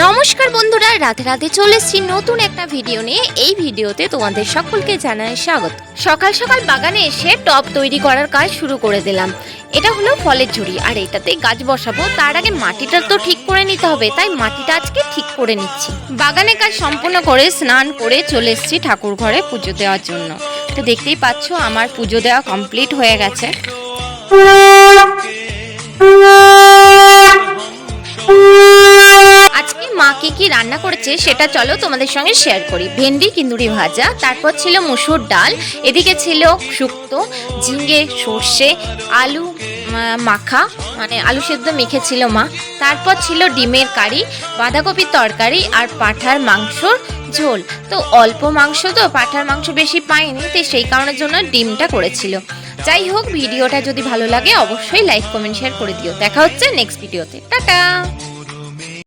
নমস্কার বন্ধুরা, রাধে রাধে। চলে এসেছি নতুন একটা ভিডিও নিয়ে। এই ভিডিওতে তোমাদের সকলকে জানাই স্বাগত। সকাল সকাল বাগানে এসে টব তৈরি করার কাজ শুরু করে দিলাম। এটা হলো ফলের ঝুড়ি, আর এটাতে গাছ বসাবো। তার আগে মাটিটা তো ঠিক করে নিতে হবে, তাই মাটিটা আজকে ঠিক করে নিচ্ছি। বাগানে কাজ সম্পূর্ণ করে স্নান করে চলে এসেছি ঠাকুর ঘরে পুজো দেওয়ার জন্য। তো দেখতেই পাচ্ছ আমার পুজো দেওয়া কমপ্লিট হয়ে গেছে। আজকে মা কি রান্না করেছে সেটা চলো তোমাদের সঙ্গে শেয়ার করি। ভেন্ডি কিন্দুরি ভাজা, তারপর ছিল মুসুর ডাল, এদিকে ছিল শুক্তো, ঝিঙে, সর্ষে, আলু মাখা, মানে আলু সেদ্ধ মেখেছিল মা। তারপর ছিল ডিমের কারি, বাঁধাকপির তরকারি আর পাঁঠার মাংসর ঝোল। তো অল্প মাংস, তো পাঁঠার মাংস বেশি পাইনি, তো সেই কারণের জন্য ডিমটা করেছিল। যাই হোক, ভিডিওটা যদি ভালো লাগে অবশ্যই লাইক কমেন্ট শেয়ার করে দিও। দেখা হচ্ছে নেক্সট ভিডিওতে। টাটা।